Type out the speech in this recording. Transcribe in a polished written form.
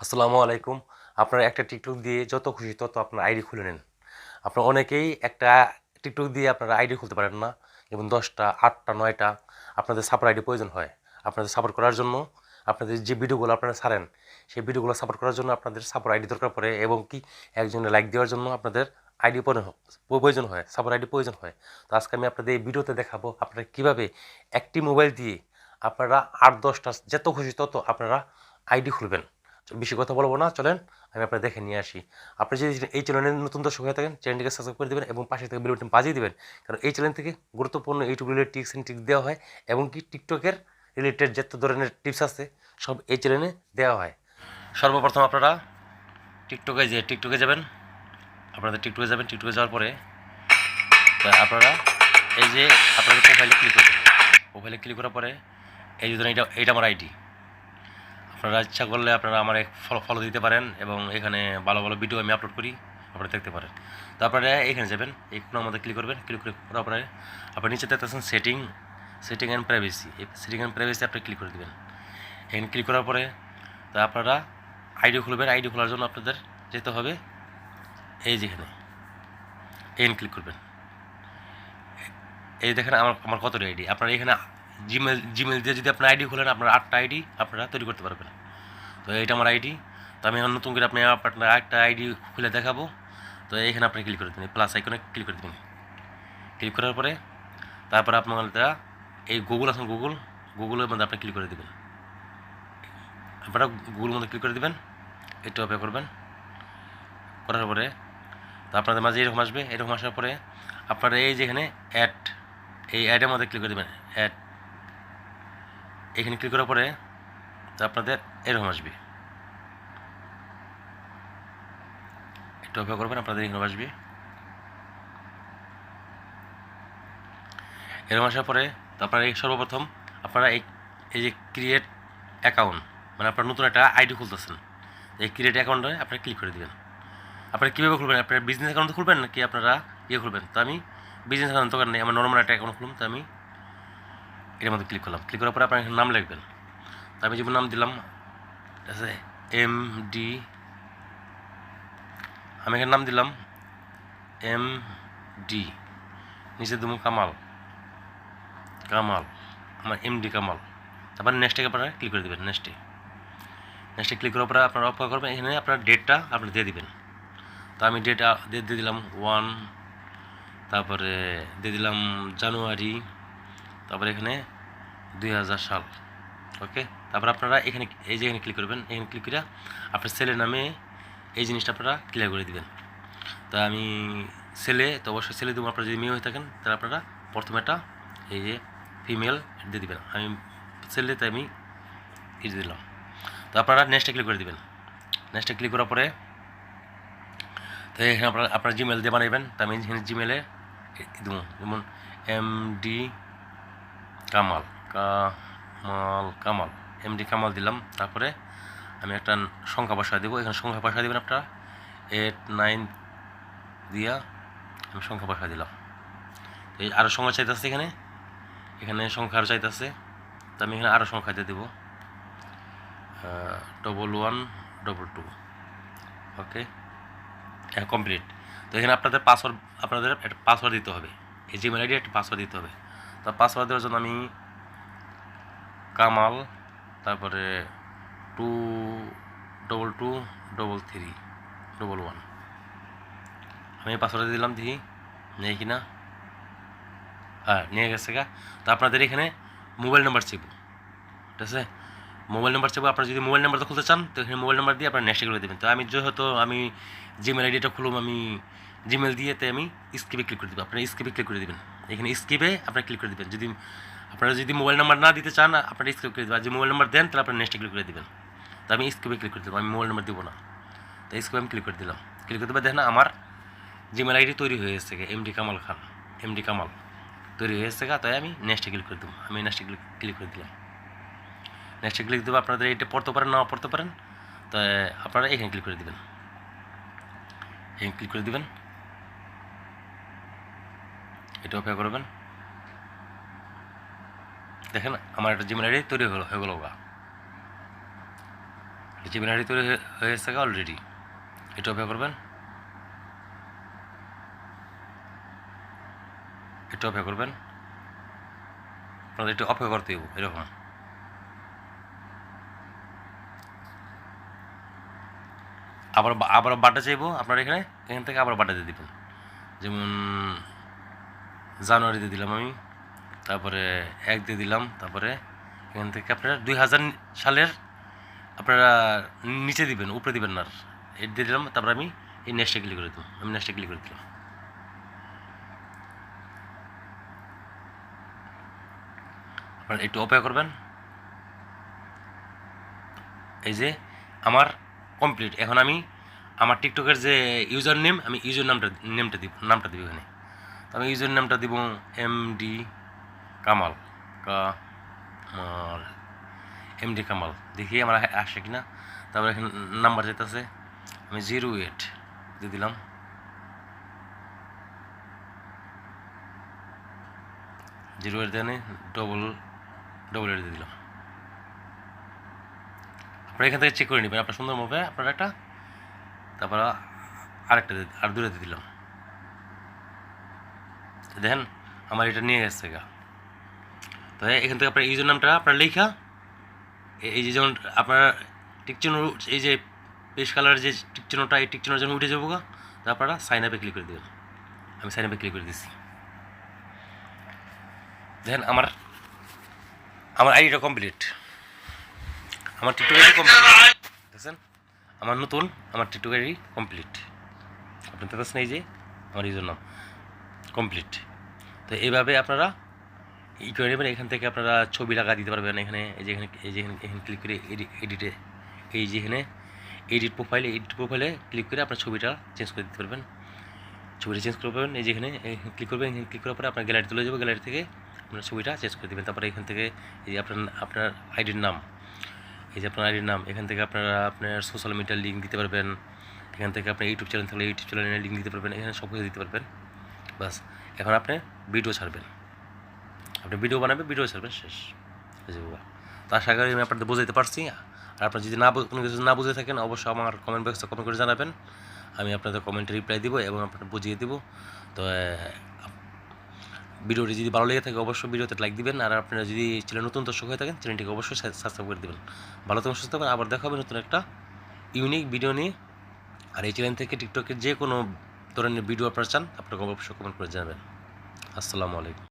আসসালামু আলাইকুম। আপনারা একটা টিকটক দিয়ে যত খুশি তত আপনার আইডি খুলে নেন। আপনারা অনেকেই একটা টিকটক দিয়ে আপনারা আইডি খুলতে পারেন না। যেমন ১০টা, ৮টা, ৯টা আপনাদের সাপোর্ট আইডি প্রয়োজন হয়। আপনাদের সাপোর্ট করার জন্য আপনাদের যে ভিডিওগুলো আপনারা ছাড়েন, সেই ভিডিওগুলো সাপোর্ট করার জন্য আপনাদের সাপোর্ট আইডি দরকার পড়ে এবং কি একজনের লাইক দেওয়ার জন্য আপনাদের আইডি প্রয়োজন হয়, সাপোর্ট আইডি প্রয়োজন হয়। তো আজকে আমি আপনাদের এই ভিডিওতে দেখাবো আপনারা কীভাবে একটি মোবাইল দিয়ে আপনারা ৮-১০টা যত খুশি তত আপনারা আইডি খুলবেন। বেশি কথা বলবো না, চলেন আমি আপনার দেখে নিয়ে আসি। আপনি যদি এই চ্যানেলে নতুন দর্শক হয়ে থাকেন, চ্যানেলটিকে সাবস্ক্রাইব করে দেবেন এবং পাশে থেকে বেল বাটন বাজিয়ে দেবেন, কারণ এই চ্যানেল থেকে গুরুত্বপূর্ণ YouTube related tips and tricks দেওয়া হয় এবং কি টিকটকের রিলেটেড যত ধরনের টিপস আছে সব এই চ্যানেলে দেওয়া হয়। সর্বপ্রথম আপনারা টিকটকে যাবেন, টিকটকে যাওয়ার পরে আপনারা এই যে আপনাদের প্রোফাইলে ক্লিক করার পরে এই যে ধরেন এইটা আমার আইডি। আপনারা ইচ্ছা করলে আপনারা আমার ফলো দিতে পারেন এবং এখানে ভালো ভালো ভিডিও আমি আপলোড করি, আপনারা দেখতে পারেন। তো আপনারা এখানে যাবেন, এই কোনো আমাদের ক্লিক করবেন, ক্লিক করার পরে আপনার নিচে দেখতেছেন সেটিং অ্যান্ড প্রাইভেসি। এই সেটিং অ্যান্ড প্রাইভেসি আপনি ক্লিক করে দেবেন। এখানে ক্লিক করার পরে তো আপনারা আইডি খুলবেন। আইডি খোলার জন্য আপনাদের যেতে হবে এই যেখানে এখানে ক্লিক করবেন। এই দেখেন আমার কতটি আইডি। আপনারা এখানে জিমেল দিয়ে যদি আপনার আইডি খোলেন, আপনার 8টা আইডি আপনারা তৈরি করতে পারবেন। তো এইটা আমার আইডি। তো আমি এখন নতুন করে আপনার একটা আইডি খুলে দেখাবো। তো এইখানে আপনি ক্লিক করে দেবেন, প্লাস আইকনে ক্লিক করে দেবেন। ক্লিক করার পরে তারপরে আপনারা এই গুগল আছেন, গুগলের মধ্যে আপনি ক্লিক করে দেবেন। আপনারা গুগলের মধ্যে ক্লিক করে দেবেন, একটু অপেক্ষা করবেন। করার পরে তো আপনাদের মাঝে এরকম আসবে। এরকম আসার পরে আপনারা এই যেখানে এই অ্যাডের মধ্যে ক্লিক করে দেবেন। এখানে ক্লিক করার পরে তো আপনাদের এরকম আসবে, একটু অপেক্ষা করবেন, আপনাদের এরকম আসবে। এরকম আসার পরে তো আপনারা সর্বপ্রথম আপনারা এই যে ক্রিয়েট অ্যাকাউন্ট, মানে আপনার নতুন একটা আইডি খুলতেছেন, এই ক্রিয়েট অ্যাকাউন্টে আপনারা ক্লিক করে দেবেন। আপনারা কীভাবে খুলবেন? আপনারা বিজনেস অ্যাকাউন্ট খুলবেন নাকি আপনারা খুলবেন? তো আমি বিজনেস অ্যাকাউন্ট দরকার নেই, আমার নর্মাল একটা অ্যাকাউন্ট খুলুন। তো আমি এটার মধ্যে ক্লিক করলাম। ক্লিক করার পরে আপনার এখানে নাম লিখবেন। তো আমি যেমন নাম দিলাম আছে MD, আমি এখানে নাম দিলাম MD, নিচে দেবো কামাল, আমার MD কামাল। তারপর নেক্সটে আপনারা ক্লিক করে দেবেন। নেক্সটে ক্লিক করার পরে আপনারা অপেক্ষা করবেন। এখানে আপনার ডেটটা আপনি দিয়ে দিবেন। তো আমি ডেট দিয়ে দিলাম 1, তারপরে দিয়ে দিলাম জানুয়ারি, তারপরে এখানে 2000 সাল। ওকে, তারপর আপনারা এখানে এই যে এখানে ক্লিক করবেন। এখানে ক্লিক করে আপনার ছেলের নামে এই জিনিসটা আপনারা ক্লিয়ার করে দেবেন। তা আমি তো অবশ্যই ছেলে দেবো। আপনারা যদি মেয়ে হয়ে থাকেন তাহলে আপনারা প্রথমে একটা এই যে ফিমেল দিয়ে দেবেন। আমি ছেলে, তাই আমি দিলাম। তো আপনারা নেক্সটে ক্লিক করে দেবেন। নেক্সটে ক্লিক করার পরে তো এখানে আপনারা জিমেল দিয়ে বানাবেন। তো আমি এখানে জিমেলে দেবো, যেমন MD কামাল MD কামাল দিলাম। তারপরে আমি একটা সংখ্যা বসা দেবো। এখানে সংখ্যা বসা দেবেন আপনারা 8, 9 দিয়া আমি সংখ্যা বসা দিলাম। এই আরও সংখ্যা চাইতেছে, এখানে সংখ্যা আরও চাইতেছে। তো আমি এখানে আরও সংখ্যা দিয়ে দেবো 1122। ওকে, হ্যাঁ, কমপ্লিট। তো এখানে আপনাদের একটা পাসওয়ার্ড দিতে হবে। এই জিমেল আইডি একটা পাসওয়ার্ড দিতে হবে। তো পাসওয়ার্ড দেওয়ার জন্য আমি কামাল, তারপরে 2223311 আমি পাসওয়ার্ড দিলাম, দেখি নেই কিনা। হ্যাঁ, নিয়ে গেছে গা। তো আপনাদের এখানে মোবাইল নাম্বার চাইব, ঠিক আছে? মোবাইল নাম্বার চাইব। আপনারা যদি মোবাইল নাম্বারটা খুলতে চান তো এখানে মোবাইল নাম্বার দিয়ে আপনারা নেক্সট করে দেবেন। তো আমি যেহেতু আমি জিমেল আইডিটা খুলুম, আমি জিমেল দিয়ে তো আমি স্কিপে ক্লিক করে দেবো। আপনারা স্কিপে ক্লিক করে দেবেন। এখানে স্কিপে আপনারা ক্লিক করে দেবেন। আপনারা যদি মোবাইল নাম্বার না দিতে চান আপনারা স্কিপ করে দেবেন। আর যদি মোবাইল নাম্বার দেন তাহলে আপনারা নেক্সটে ক্লিক করে দেবেন। তো আমি স্কিপে ক্লিক করে দেবো, আমি মোবাইল নাম্বার দেবো না। তো স্কিপে আমি ক্লিক করে দিলাম। ক্লিক করতে দেখেন আমার জিমেল আইডি তৈরি হয়ে এসেছে, MD কামাল তৈরি হয়ে এসেছে। তাই আমি নেক্সটে ক্লিক করে দেবো। আমি নেক্সটে ক্লিক করে দিলাম। নেক্সটে ক্লিক দেবো। আপনাদের এটা পড়তে পারেন, না পড়তে পারেন, তো আপনারা এখানে ক্লিক করে দেবেন। এখানে ক্লিক করে দেবেন, এটা অপেক্ষা করবেন। দেখেন আমার একটা জিমেল আইডি তৈরি হয়ে গেল গা। জিমেল আইডি তৈরি হয়ে গেছে অলরেডি। এটা অপেক্ষা করবেন, এটা অপেক্ষা করবেন, আপনাদের একটু অপেক্ষা করতে হইব এরকম। আবার আবার বাটা চাইবো আপনার এখানে, এখান থেকে আবার বাটা দিয়ে দেবেন। যেমন জানুয়ারি দিয়ে দিলাম আমি, তারপরে 1 দিয়ে দিলাম, তারপরে এখান থেকে আপনারা 2000 সালের আপনারা নিচে দিবেন, উপরে দিবেন না। এটা দিয়ে দিলাম, তারপরে আমি এই নেক্সটে ক্লিক করে দিলাম, আমি নেক্সটে ক্লিক করে দিলাম। আপনারা একটু অপেক্ষা করবেন। এই যে আমার কমপ্লিট। এখন আমি আমার টিকটকের যে ইউজার নেম, আমি ইউজার নেমটা দিব এখানে। তো আমি ইউজার নামটা দিব এমডি কামাল, এমডি কামাল। দেখি আমার আসে কিনা। তারপরে এখানে নাম্বার যেতেছে, আমি 08 দিয়ে দিলাম, 08 দিয়ে ডবল 8 দিয়ে দিলাম। আপনারা এখান থেকে চেক করে নেবেন আপনার সুন্দরভাবে আপনার একটা। তারপর আরেকটা আর 2টা দিয়ে দিলাম। দেখেন আমার এটা নিয়ে গেছে গা। তো এখান থেকে আপনার ইউজার নামটা আপনার লেখা, এই যে যেমন আপনার টিক চিহ্ন, এই যে পেশ কালার যে টিক চিহ্নটা, এই টিক চিহ্ন যখন উঠে যাবো গা, তো আপনারা সাইন আপে ক্লিক করে দেবেন। আমি সাইন আপে ক্লিক করে দিচ্ছি। দেখেন আমার আইডিটা কমপ্লিট, আমার টিকটক আইডি কমপ্লিট। দেখছেন আমার নতুন আমার টিকটক আইডি কমপ্লিট। আপনি দেখতেছেন এই যে আমার ইউজার নাম কমপ্লিট। তো এইভাবে আপনারা ই করে নেবেন। এখান থেকে আপনারা ছবি লাগা দিতে পারবেন। এখানে এখানে ক্লিক করে এডিটে, এই যে এখানে এডিট প্রোফাইলে ক্লিক করে আপনার ছবিটা চেঞ্জ করে দিতে পারবেন। ছবিটা চেঞ্জ করে পাবেন। এই যে এখানে ক্লিক করবেন, এখানে ক্লিক করার পরে আপনার গ্যালারি তুলে যাবো, গ্যালারি থেকে আপনার ছবিটা চেঞ্জ করে দেবেন। তারপরে এখান থেকে এই যে আপনার আইডির নাম, এই যে আপনার আইডির নাম, এখান থেকে আপনারা আপনার সোশ্যাল মিডিয়ার লিঙ্ক দিতে পারবেন। এখান থেকে আপনার ইউটিউব চ্যানেল থাকলে ইউটিউব চ্যানেলের লিঙ্ক দিতে পারবেন। এখানে সব কিছু দিতে পারবেন। বাস এখন আপনি ভিডিও ছাড়বেন, আপনি ভিডিও বানাবেন, ভিডিও ছাড়বেন, শেষ হয়ে যাবে। তো আশা করি আমি আপনাদের বোঝাইতে পারছি। আর আপনার যদি কোনো কিছু না বুঝে থাকেন অবশ্যই আমার কমেন্ট বক্সে কমেন্ট করে জানাবেন। আমি আপনাদের কমেন্টে রিপ্লাই দিব এবং আপনাদের বুঝিয়ে দিব। তো ভিডিওটি যদি ভালো লেগে থাকে অবশ্যই ভিডিওতে লাইক দিবেন। আর আপনারা যদি চ্যানেল নতুন দর্শক হয়ে থাকেন চ্যানেলটিকে অবশ্যই সাবস্ক্রাইব করে দেবেন। ভালো থাকবেন, সুস্থ থাকবেন। আবার দেখা হবে নতুন একটা ইউনিক ভিডিও নিয়ে। আর এই চ্যানেল থেকে টিকটকের যে কোনো ধরনের ভিডিও আপনারা চান আপনাকে অবশ্যই কমেন্ট করে জানাবেন। আসসালামু আলাইকুম।